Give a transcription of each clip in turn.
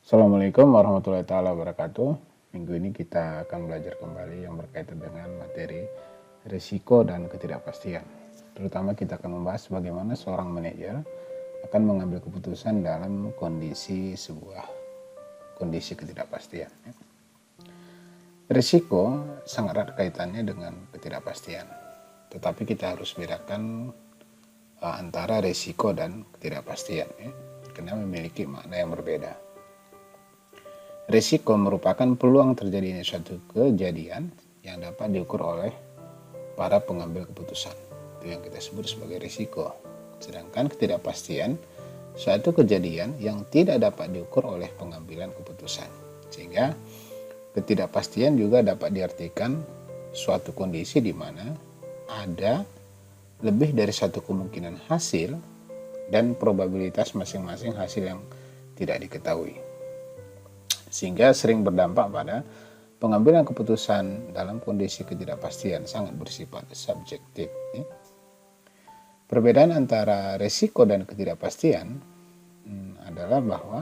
Assalamualaikum warahmatullahi taala wabarakatuh. Minggu ini kita akan belajar kembali yang berkaitan dengan materi risiko dan ketidakpastian. Terutama kita akan membahas bagaimana seorang manajer akan mengambil keputusan dalam sebuah kondisi ketidakpastian. Risiko sangat erat kaitannya dengan ketidakpastian. Tetapi kita harus bedakan antara risiko dan ketidakpastian, karena memiliki makna yang berbeda. Risiko merupakan peluang terjadinya suatu kejadian yang dapat diukur oleh para pengambil keputusan. Itu yang kita sebut sebagai risiko. Sedangkan ketidakpastian suatu kejadian yang tidak dapat diukur oleh pengambilan keputusan. Sehingga ketidakpastian juga dapat diartikan suatu kondisi di mana ada lebih dari satu kemungkinan hasil dan probabilitas masing-masing hasil yang tidak diketahui. Sehingga sering berdampak pada pengambilan keputusan dalam kondisi ketidakpastian sangat bersifat subjektif. Perbedaan antara risiko dan ketidakpastian adalah bahwa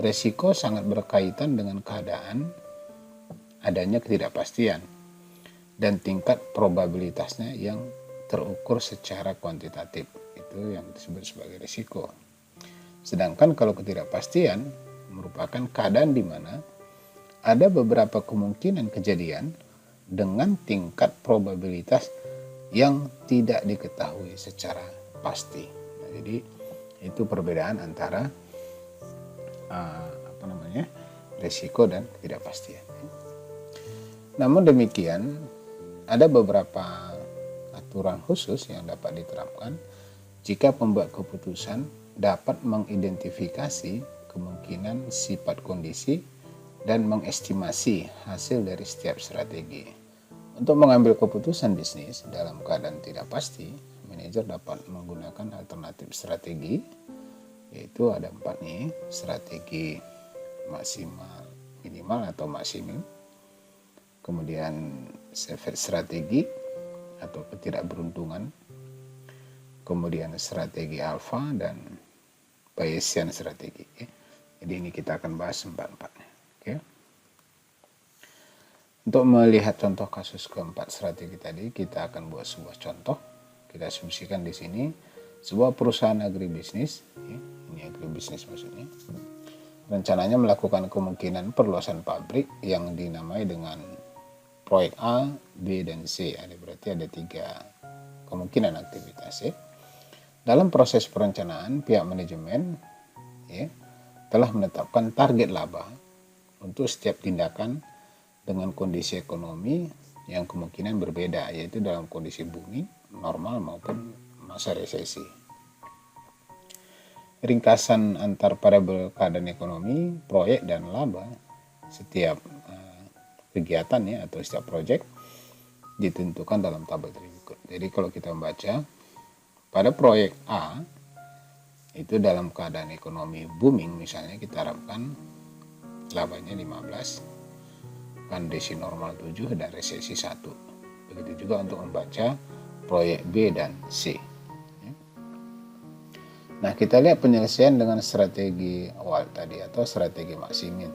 risiko sangat berkaitan dengan keadaan adanya ketidakpastian dan tingkat probabilitasnya yang terukur secara kuantitatif. Itu yang disebut sebagai risiko. Sedangkan kalau ketidakpastian merupakan keadaan di mana ada beberapa kemungkinan kejadian dengan tingkat probabilitas yang tidak diketahui secara pasti. Nah, jadi itu perbedaan antara risiko dan ketidakpastian. Namun demikian, ada beberapa aturan khusus yang dapat diterapkan jika pembuat keputusan dapat mengidentifikasi kemungkinan sifat kondisi dan mengestimasi hasil dari setiap strategi. Untuk mengambil keputusan bisnis dalam keadaan tidak pasti, manajer dapat menggunakan alternatif strategi, yaitu ada 4 nih, strategi maksimal, minimal atau maksimum, kemudian strategi atau ketidakberuntungan, kemudian strategi alfa dan Bayesian strategi. Jadi ini kita akan bahas 4-4-nya. Oke. Untuk melihat contoh kasus keempat strategi tadi, kita akan buat sebuah contoh. Kita asumsikan di sini sebuah perusahaan agribisnis, ini agribisnis maksudnya, rencananya melakukan kemungkinan perluasan pabrik yang dinamai dengan proyek A, B, dan C. Berarti ada 3 kemungkinan aktivitas. Dalam proses perencanaan, pihak manajemen telah menetapkan target laba untuk setiap tindakan dengan kondisi ekonomi yang kemungkinan berbeda, yaitu dalam kondisi booming, normal maupun masa resesi. Ringkasan antar variabel keadaan ekonomi, proyek, dan laba setiap kegiatan atau setiap proyek ditentukan dalam tabel berikut. Jadi kalau kita membaca pada proyek A itu dalam keadaan ekonomi booming, misalnya kita harapkan labanya 15, kondisi normal 7 dan resesi 1. Begitu juga untuk membaca proyek B dan C. Nah, kita lihat penyelesaian dengan strategi WALT tadi atau strategi maksimum.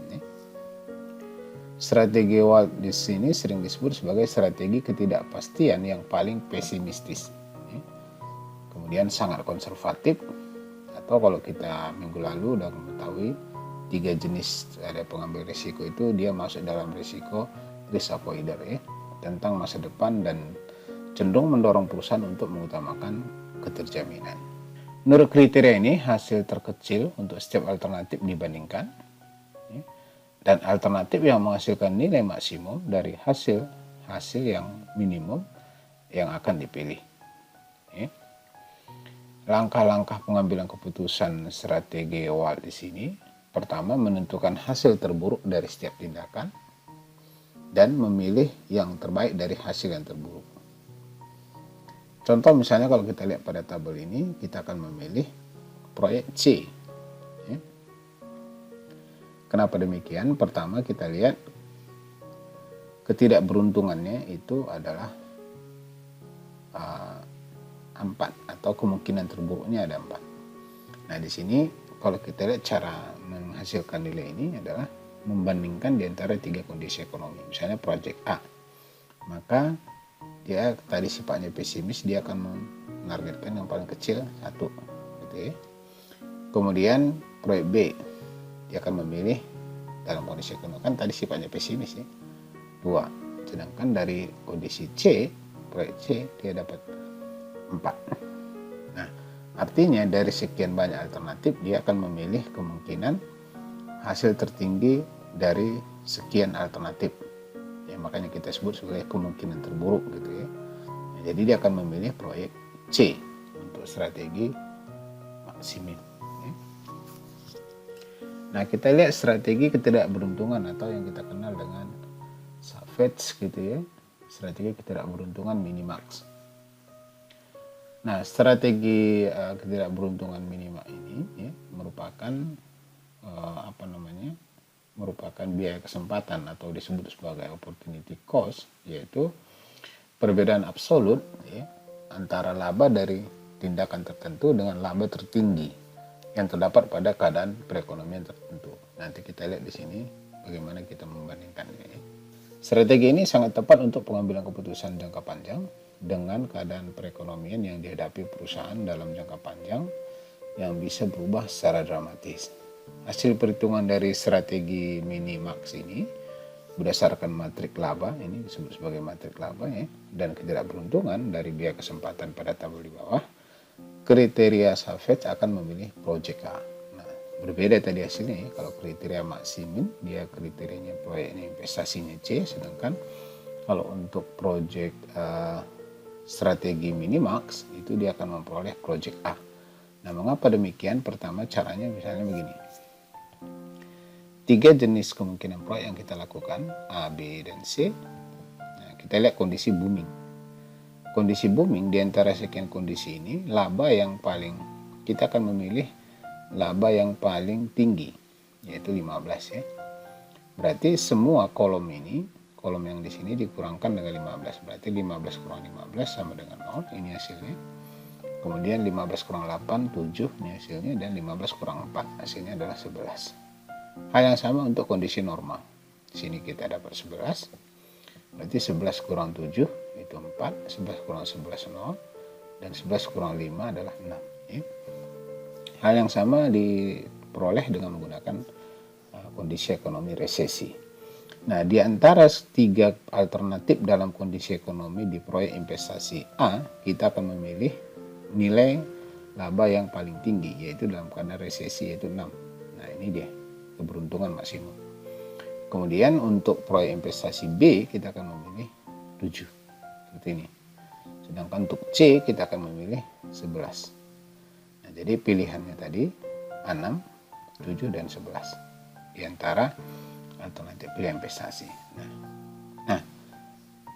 Strategi WALT di sini sering disebut sebagai strategi ketidakpastian yang paling pesimistis. Kemudian sangat konservatif, atau kalau kita minggu lalu udah mengetahui 3 jenis ada pengambil risiko itu, dia masuk dalam risiko risk avoider, tentang masa depan dan cenderung mendorong perusahaan untuk mengutamakan keterjaminan. Menurut kriteria ini, hasil terkecil untuk setiap alternatif dibandingkan, dan alternatif yang menghasilkan nilai maksimum dari hasil yang minimum yang akan dipilih. Langkah-langkah pengambilan keputusan strategi WALT di sini, pertama menentukan hasil terburuk dari setiap tindakan dan memilih yang terbaik dari hasil yang terburuk. Contoh misalnya kalau kita lihat pada tabel ini, kita akan memilih proyek C. Kenapa demikian? Pertama kita lihat ketidakberuntungannya itu adalah 4 atau kemungkinan terburuknya ada 4. Nah, di sini kalau kita lihat cara menghasilkan nilai ini adalah membandingkan di antara 3 kondisi ekonomi. Misalnya proyek A, maka dia tadi sifatnya pesimis, dia akan menargetkan yang paling kecil 1, gitu ya. Kemudian proyek B, dia akan memilih dalam kondisi ekonomi, kan tadi sifatnya pesimis ya, 2. Sedangkan dari kondisi C, proyek C, dia dapat 4. Nah, artinya dari sekian banyak alternatif, dia akan memilih kemungkinan hasil tertinggi dari sekian alternatif. Ya, makanya kita sebut sebagai kemungkinan terburuk gitu ya. Nah, jadi dia akan memilih proyek C untuk strategi maksimum. Ya. Nah, kita lihat strategi ketidakberuntungan atau yang kita kenal dengan Savage gitu ya. Strategi ketidakberuntungan minimax. Nah, strategi ketidakberuntungan minimax ini ya, merupakan merupakan biaya kesempatan atau disebut sebagai opportunity cost, yaitu perbedaan absolut ya, antara laba dari tindakan tertentu dengan laba tertinggi yang terdapat pada keadaan perekonomian tertentu. Nanti kita lihat di sini bagaimana kita membandingkannya. Ya. Strategi ini sangat tepat untuk pengambilan keputusan jangka panjang dengan keadaan perekonomian yang dihadapi perusahaan dalam jangka panjang yang bisa berubah secara dramatis. Hasil perhitungan dari strategi minimax ini berdasarkan matrik laba, ini disebut sebagai matrik laba ya, dan ketidakberuntungan dari biaya kesempatan pada tabel di bawah, kriteria Savage akan memilih proyek A. Nah, berbeda tadi hasilnya ya, kalau kriteria maksimum dia kriterianya proyeknya investasinya C, sedangkan kalau untuk proyek strategi minimax itu dia akan memperoleh proyek A. Nah, mengapa demikian? Pertama, caranya misalnya begini. 3 jenis kemungkinan proyek yang kita lakukan, A, B, dan C. Nah, kita lihat kondisi booming. Kondisi booming di antara sekian kondisi ini, laba yang paling, kita akan memilih laba yang paling tinggi, yaitu 15 ya. Berarti semua kolom ini, kolom yang di sini dikurangkan dengan 15. Berarti 15 kurang 15 sama dengan 0, ini hasilnya. Kemudian 15 kurang 8, 7, ini hasilnya. Dan 15 kurang 4, hasilnya adalah 11. Hal yang sama untuk kondisi normal. Di sini kita dapat 11. Berarti 11 kurang 7 itu 4, 11 kurang 11 0, dan 11 kurang 5 adalah 6. Ya. Hal yang sama diperoleh dengan menggunakan kondisi ekonomi resesi. Nah, di antara 3 alternatif dalam kondisi ekonomi di proyek investasi A, kita akan memilih nilai laba yang paling tinggi, yaitu dalam keadaan resesi, yaitu 6. Nah, ini dia keberuntungan maksimum. Kemudian untuk proyek investasi B kita akan memilih 7 seperti ini. Sedangkan untuk C kita akan memilih 11. Nah, jadi pilihannya tadi 6, 7, dan 11 di antara alternatif pilihan investasi. Nah,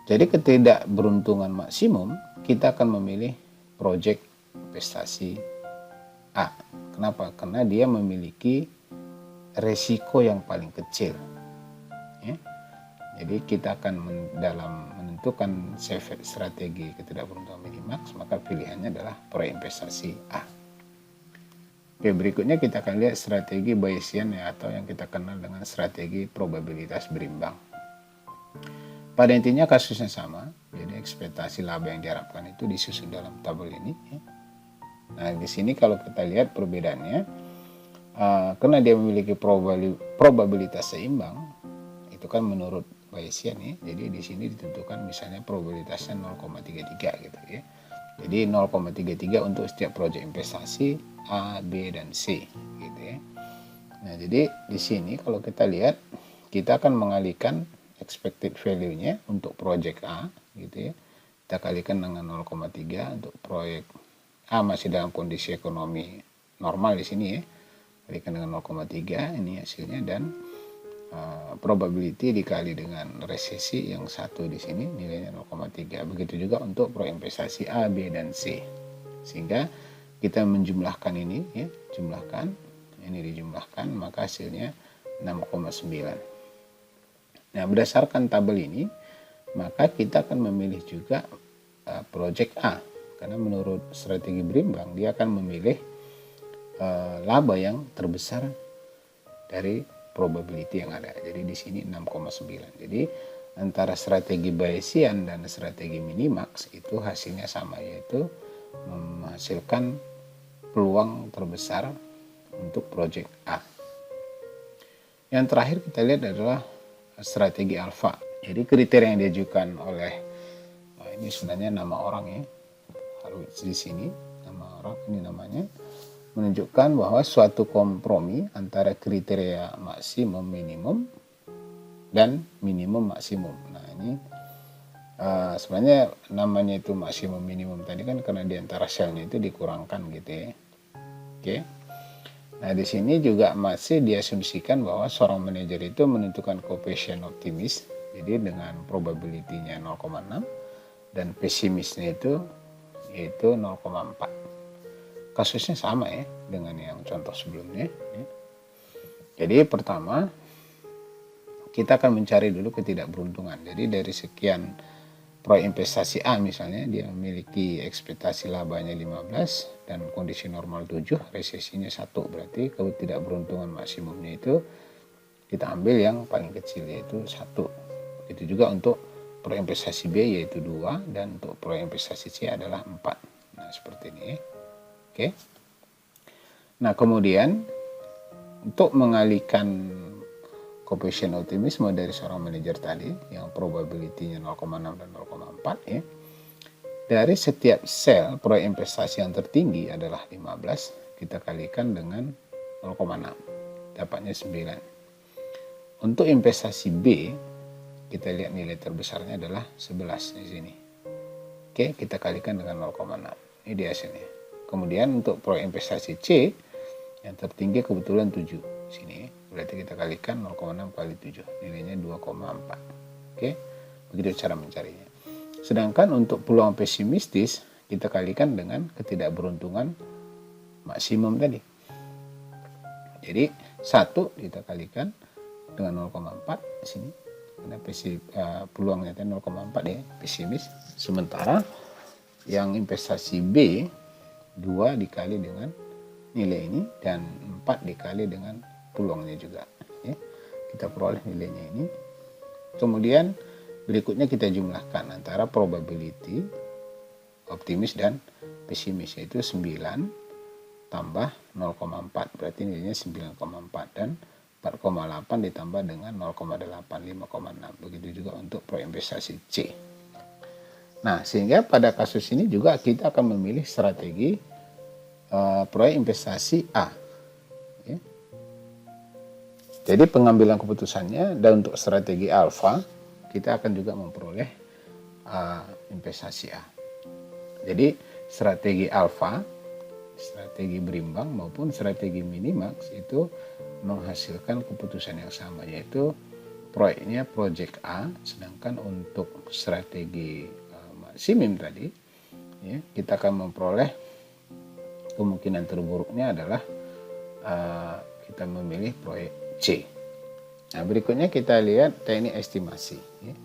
jadi ketidakberuntungan maksimum kita akan memilih proyek investasi A. Kenapa? Karena dia memiliki resiko yang paling kecil. Ya. Jadi kita akan dalam menentukan strategi ketidakberuntungan minimax, maka pilihannya adalah proyek investasi A. Oke, berikutnya kita akan lihat strategi Bayesian ya, atau yang kita kenal dengan strategi probabilitas berimbang. Pada intinya kasusnya sama, jadi ekspektasi laba yang diharapkan itu disusun dalam tabel ini. Ya. Nah, di sini kalau kita lihat perbedaannya, karena dia memiliki probabilitas seimbang, itu kan menurut Bayesian ya, jadi di sini ditentukan misalnya probabilitasnya 0,33 gitu ya. Jadi 0,33 untuk setiap proyek investasi A, B, dan C gitu ya. Nah, jadi di sini kalau kita lihat, kita akan mengalihkan expected value-nya untuk proyek A gitu ya. Kita kalikan dengan 0,3 untuk proyek A masih dalam kondisi ekonomi normal di sini ya. Kalikan dengan 0,3 ini hasilnya, dan probability dikali dengan resesi yang satu di sini nilainya 0,3. Begitu juga untuk proyek investasi A, B, dan C. Sehingga kita menjumlahkan ini ya, jumlahkan ini dijumlahkan, maka hasilnya 6,9. Nah, berdasarkan tabel ini, maka kita akan memilih juga proyek A, karena menurut strategi berimbang dia akan memilih laba yang terbesar dari probability yang ada. Jadi di sini 6,9. Jadi antara strategi Bayesian dan strategi minimax itu hasilnya sama, yaitu menghasilkan peluang terbesar untuk project A. Yang terakhir kita lihat adalah strategi alfa. Jadi kriteria yang diajukan oleh ini sebenarnya nama orang ya, Horowitz di sini nama orang, ini namanya, menunjukkan bahwa suatu kompromi antara kriteria maksimum minimum dan minimum maksimum. Nah ini sebenarnya namanya itu maksimum minimum tadi kan karena di antara selnya itu dikurangkan gitu ya. Oke. Nah di sini juga masih diasumsikan bahwa seorang manajer itu menentukan coefficient optimis, jadi dengan probability-nya 0,6 dan pesimisnya itu yaitu 0,4. Kasusnya sama ya dengan yang contoh sebelumnya. Jadi pertama kita akan mencari dulu ketidakberuntungan. Jadi dari sekian proyek investasi A misalnya, dia memiliki ekspektasi labanya 15 dan kondisi normal 7, resesinya 1, berarti ketidakberuntungan maksimumnya itu kita ambil yang paling kecil yaitu 1. Begitu juga untuk proyek investasi B yaitu 2 dan untuk proyek investasi C adalah 4. Nah seperti ini. Oke. Nah kemudian untuk mengalihkan coefficient optimisme dari seorang manajer tadi yang probability-nya 0,6 dan 0,4 ya. Dari setiap sel proyek investasi yang tertinggi adalah 15, kita kalikan dengan 0,6, dapatnya 9. Untuk investasi B, kita lihat nilai terbesarnya adalah 11 di sini. Oke, kita kalikan dengan 0,6. Ini dia hasilnya. Kemudian untuk proyek investasi C yang tertinggi kebetulan 7 di sini. Berarti kita kalikan 0,6 kali 7, nilainya 2,4. Oke, begitu cara mencarinya. Sedangkan untuk peluang pesimistis kita kalikan dengan ketidakberuntungan maksimum tadi. Jadi 1 kita kalikan dengan 0,4 di sini. Karena peluangnya 0,4 ya, pesimis. Sementara yang investasi B 2 dikali dengan nilai ini dan 4 dikali dengan peluangnya juga ya. Kita peroleh nilainya ini. Kemudian berikutnya kita jumlahkan antara probability optimis dan pesimis, yaitu 9 tambah 0,4 berarti nilainya 9,4 dan 4,8 ditambah dengan 0,8 5,6. Begitu juga untuk proyek investasi C. Nah sehingga pada kasus ini juga kita akan memilih strategi proyek investasi A. Ya. Jadi pengambilan keputusannya dan untuk strategi alfa kita akan juga memperoleh investasi A. Jadi strategi alfa, strategi berimbang maupun strategi minimax itu menghasilkan keputusan yang sama, yaitu proyeknya project A, sedangkan untuk strategi maksimum tadi ya, kita akan memperoleh kemungkinan terburuknya adalah kita memilih proyek C. Nah berikutnya kita lihat teknik estimasi ya.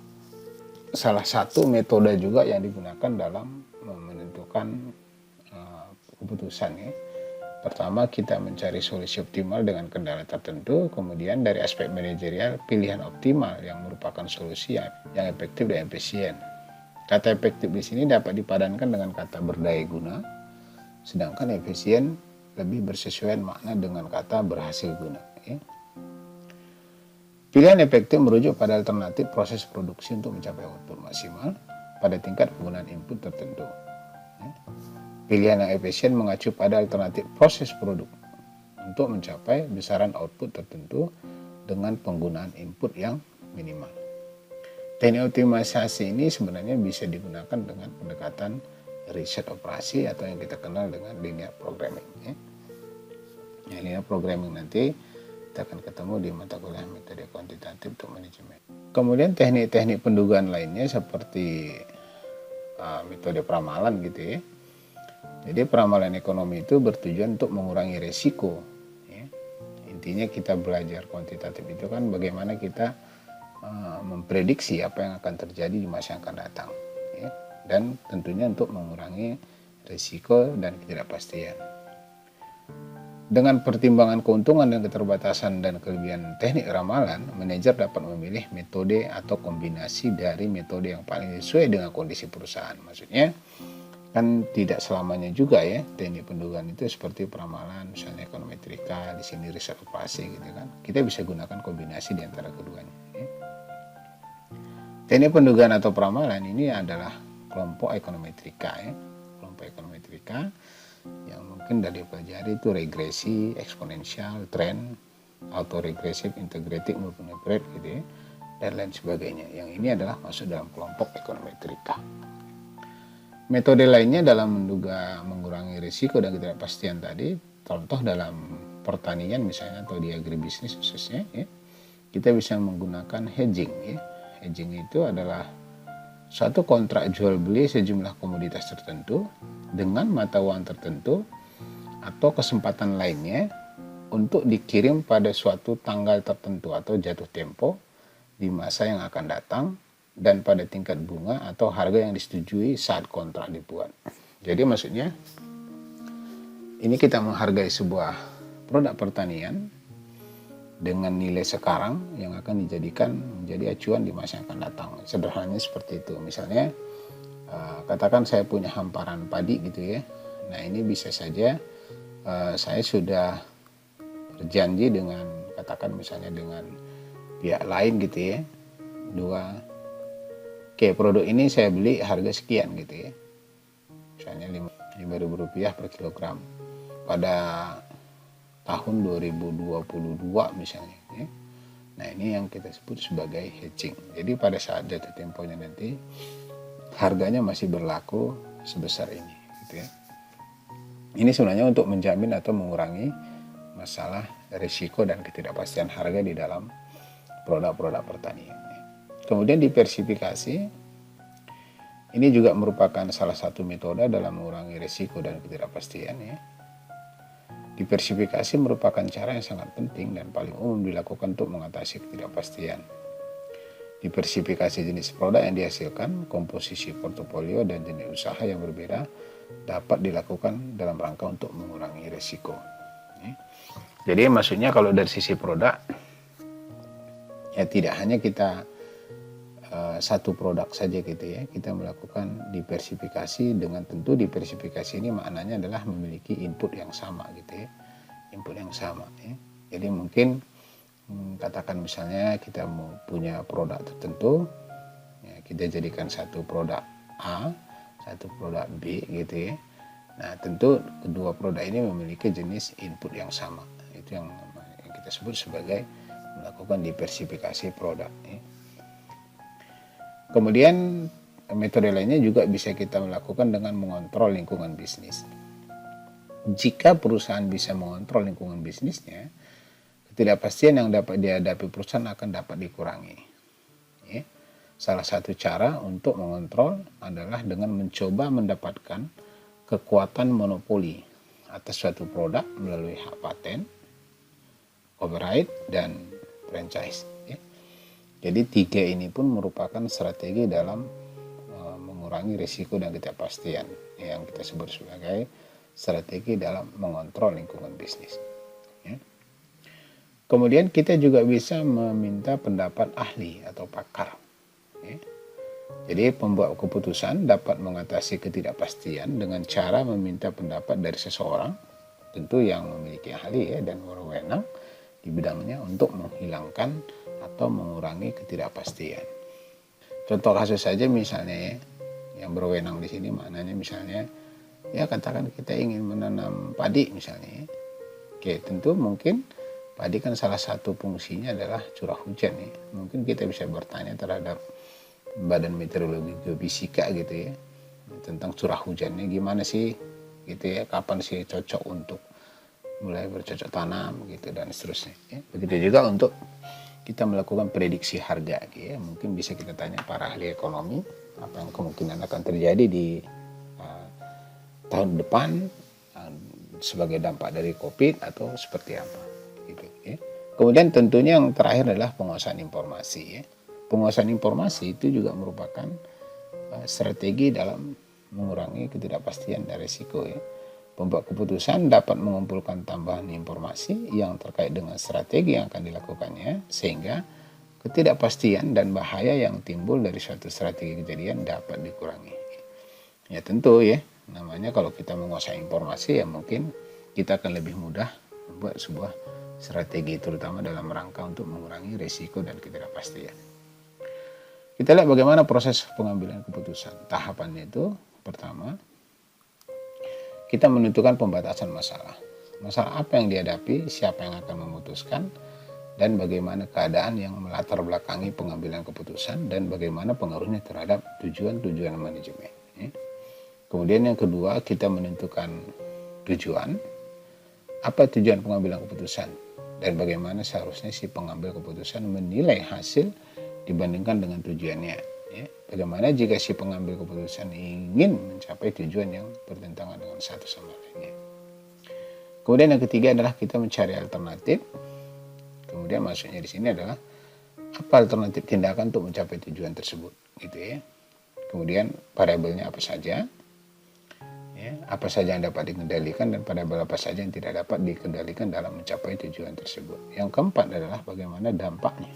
Salah satu metode juga yang digunakan dalam menentukan keputusan ya. Pertama kita mencari solusi optimal dengan kendala tertentu, kemudian dari aspek manajerial pilihan optimal yang merupakan solusi yang efektif dan efisien. Kata efektif di sini dapat dipadankan dengan kata berdaya guna, sedangkan efisien lebih bersesuaian makna dengan kata berhasil guna. Ya. Pilihan efektif merujuk pada alternatif proses produksi untuk mencapai output maksimal pada tingkat penggunaan input tertentu. Ya. Pilihan yang efisien mengacu pada alternatif proses produk untuk mencapai besaran output tertentu dengan penggunaan input yang minimal. Teknik optimisasi ini sebenarnya bisa digunakan dengan pendekatan riset operasi atau yang kita kenal dengan linear programming. Ya. Linear programming nanti kita akan ketemu di mata kuliah metode kuantitatif untuk manajemen. Kemudian teknik-teknik pendugaan lainnya seperti metode peramalan gitu ya. Jadi peramalan ekonomi itu bertujuan untuk mengurangi resiko. Ya. Intinya kita belajar kuantitatif itu kan bagaimana kita memprediksi apa yang akan terjadi di masa yang akan datang. Ya. Dan tentunya untuk mengurangi risiko dan ketidakpastian. Dengan pertimbangan keuntungan dan keterbatasan dan kelebihan teknik ramalan, manajer dapat memilih metode atau kombinasi dari metode yang paling sesuai dengan kondisi perusahaan. Maksudnya kan tidak selamanya juga ya teknik pendugaan itu seperti peramalan, misalnya ekonometrika, di sini riset operasi gitu kan. Kita bisa gunakan kombinasi di antara keduanya. Ya. Teknik pendugaan atau peramalan ini adalah kelompok ekonometrika ya. Kelompok ekonometrika yang mungkin dari pelajari itu regresi, eksponensial, tren, autoregressive, integratif maupun hybrid gitu ya, dan lain sebagainya. Yang ini adalah masuk dalam kelompok ekonometrika. Metode lainnya dalam mengurangi risiko dan ketidakpastian tadi, contoh dalam pertanian misalnya atau di agribisnis khususnya ya, kita bisa menggunakan hedging ya. Hedging itu adalah suatu kontrak jual beli sejumlah komoditas tertentu dengan mata uang tertentu atau kesempatan lainnya untuk dikirim pada suatu tanggal tertentu atau jatuh tempo di masa yang akan datang dan pada tingkat bunga atau harga yang disetujui saat kontrak dibuat. Jadi maksudnya ini kita menghargai sebuah produk pertanian dengan nilai sekarang yang akan dijadikan menjadi acuan di masa yang akan datang. Sederhananya seperti itu. Misalnya katakan saya punya hamparan padi gitu ya. Nah ini bisa saja saya sudah berjanji dengan katakan misalnya dengan pihak lain gitu ya. Oke, produk ini saya beli harga sekian gitu ya. Misalnya Rp5.000 per kilogram pada tahun 2022 misalnya ya. Nah ini yang kita sebut sebagai hedging. Jadi pada saat jatuh temponya nanti harganya masih berlaku sebesar ini gitu ya. Ini sebenarnya untuk menjamin atau mengurangi masalah risiko dan ketidakpastian harga di dalam produk-produk pertanian. Kemudian diversifikasi ini juga merupakan salah satu metode dalam mengurangi risiko dan ketidakpastian ya. Diversifikasi merupakan cara yang sangat penting dan paling umum dilakukan untuk mengatasi ketidakpastian. Diversifikasi jenis produk yang dihasilkan, komposisi portofolio dan jenis usaha yang berbeda dapat dilakukan dalam rangka untuk mengurangi risiko. Jadi maksudnya kalau dari sisi produk, ya tidak hanya kita satu produk saja gitu ya, kita melakukan diversifikasi dengan tentu diversifikasi ini maknanya adalah memiliki input yang sama gitu ya, input yang sama ya. Jadi mungkin katakan misalnya kita mau punya produk tertentu, ya, kita jadikan satu produk A, satu produk B gitu ya. Nah tentu kedua produk ini memiliki jenis input yang sama. Itu yang kita sebut sebagai melakukan diversifikasi produk. Ya. Kemudian metode lainnya juga bisa kita melakukan dengan mengontrol lingkungan bisnis. Jika perusahaan bisa mengontrol lingkungan bisnisnya, ketidakpastian yang dapat dihadapi perusahaan akan dapat dikurangi. Ya. Salah satu cara untuk mengontrol adalah dengan mencoba mendapatkan kekuatan monopoli atas suatu produk melalui hak paten, copyright, dan franchise. Ya. Jadi tiga ini pun merupakan strategi dalam mengurangi risiko dan ketidakpastian yang kita sebut sebagai strategi dalam mengontrol lingkungan bisnis. Ya. Kemudian kita juga bisa meminta pendapat ahli atau pakar. Ya. Jadi pembuat keputusan dapat mengatasi ketidakpastian dengan cara meminta pendapat dari seseorang, tentu yang memiliki ahli ya, dan berwenang di bidangnya untuk menghilangkan atau mengurangi ketidakpastian. Contoh kasus saja misalnya ya, yang berwenang di sini maknanya misalnya ya katakan kita ingin menanam padi misalnya ya. Oke, tentu mungkin padi kan salah satu fungsinya adalah curah hujan ya. Mungkin kita bisa bertanya terhadap Badan Meteorologi Geofisika gitu ya, tentang curah hujannya gimana sih gitu ya, kapan sih cocok untuk mulai bercocok tanam gitu dan seterusnya ya. Begitu juga untuk kita melakukan prediksi harga gitu ya. Mungkin bisa kita tanya para ahli ekonomi apa yang kemungkinan akan terjadi di tahun depan sebagai dampak dari COVID atau seperti apa gitu ya. Kemudian tentunya yang terakhir adalah penguasaan informasi ya. Penguasaan informasi itu juga merupakan strategi dalam mengurangi ketidakpastian dan risiko ya. Pembuat keputusan dapat mengumpulkan tambahan informasi yang terkait dengan strategi yang akan dilakukannya, sehingga ketidakpastian dan bahaya yang timbul dari suatu strategi kejadian dapat dikurangi. Ya tentu ya, namanya kalau kita menguasai informasi ya mungkin kita akan lebih mudah membuat sebuah strategi, terutama dalam rangka untuk mengurangi risiko dan ketidakpastian. Kita lihat bagaimana proses pengambilan keputusan. Tahapannya itu, pertama, kita menentukan pembatasan masalah. Masalah apa yang dihadapi, siapa yang akan memutuskan, dan bagaimana keadaan yang melatar belakangi pengambilan keputusan, dan bagaimana pengaruhnya terhadap tujuan-tujuan manajemen. Kemudian yang kedua, kita menentukan tujuan. Apa tujuan pengambilan keputusan, dan bagaimana seharusnya si pengambil keputusan menilai hasil dibandingkan dengan tujuannya. Bagaimana jika si pengambil keputusan ingin mencapai tujuan yang bertentangan dengan satu sama lainnya. Kemudian yang ketiga adalah kita mencari alternatif. Kemudian maksudnya di sini adalah apa alternatif tindakan untuk mencapai tujuan tersebut, gitu ya. Kemudian variabelnya apa saja, ya, apa saja yang dapat dikendalikan dan variabel apa saja yang tidak dapat dikendalikan dalam mencapai tujuan tersebut. Yang keempat adalah bagaimana dampaknya.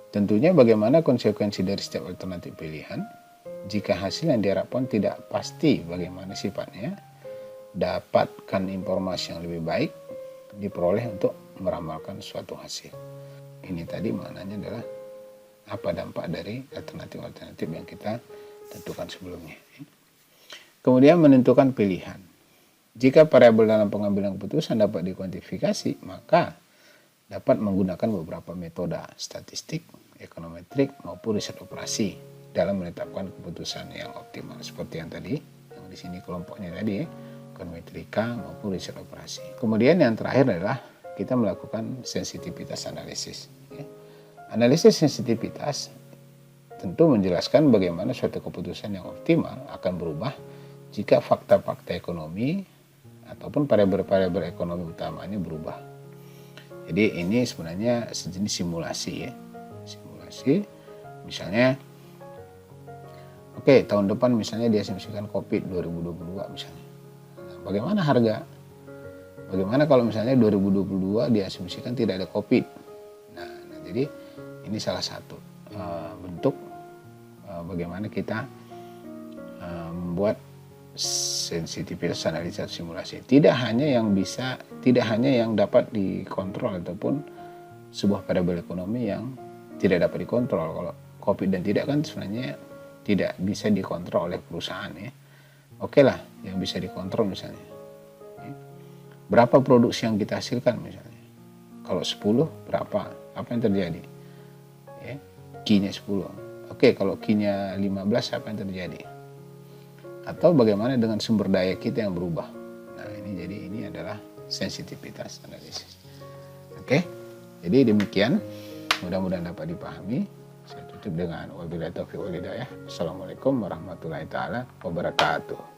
Tentunya bagaimana konsekuensi dari setiap alternatif pilihan. Jika hasil yang diharapkan tidak pasti bagaimana sifatnya, dapatkan informasi yang lebih baik diperoleh untuk meramalkan suatu hasil. Ini tadi maknanya adalah apa dampak dari alternatif-alternatif yang kita tentukan sebelumnya. Kemudian menentukan pilihan. Jika variabel dalam pengambilan keputusan dapat dikuantifikasi, maka dapat menggunakan beberapa metode statistik, ekonometrik maupun riset operasi dalam menetapkan keputusan yang optimal. Seperti yang tadi, yang di sini kelompoknya tadi ya, ekonometrika maupun riset operasi. Kemudian yang terakhir adalah kita melakukan sensitivitas analisis. Analisis sensitivitas tentu menjelaskan bagaimana suatu keputusan yang optimal akan berubah jika fakta-fakta ekonomi ataupun variabel-variabel ekonomi utamanya berubah. Jadi ini sebenarnya sejenis simulasi ya. Simulasi misalnya oke, tahun depan misalnya diasumsikan Covid 2022 misalnya. Nah, bagaimana harga? Bagaimana kalau misalnya 2022 diasumsikan tidak ada Covid? Nah jadi ini salah satu bentuk bagaimana kita membuat sensitivitas analisis simulasi. Tidak hanya yang dapat dikontrol ataupun sebuah variabel ekonomi yang tidak dapat dikontrol. Kalau Covid dan tidak kan sebenarnya tidak bisa dikontrol oleh perusahaan ya. Oke lah, yang bisa dikontrol misalnya. Berapa produksi yang kita hasilkan misalnya. Kalau 10 berapa? Apa yang terjadi? Ya, Q-nya 10. Oke, kalau Q-nya 15 apa yang terjadi? Atau bagaimana dengan sumber daya kita yang berubah. Nah ini adalah sensitivitas analisis. Oke, jadi demikian, mudah-mudahan dapat dipahami. Saya tutup dengan wabillahi taufiq wal hidayah. Assalamualaikum warahmatullahi taala wabarakatuh.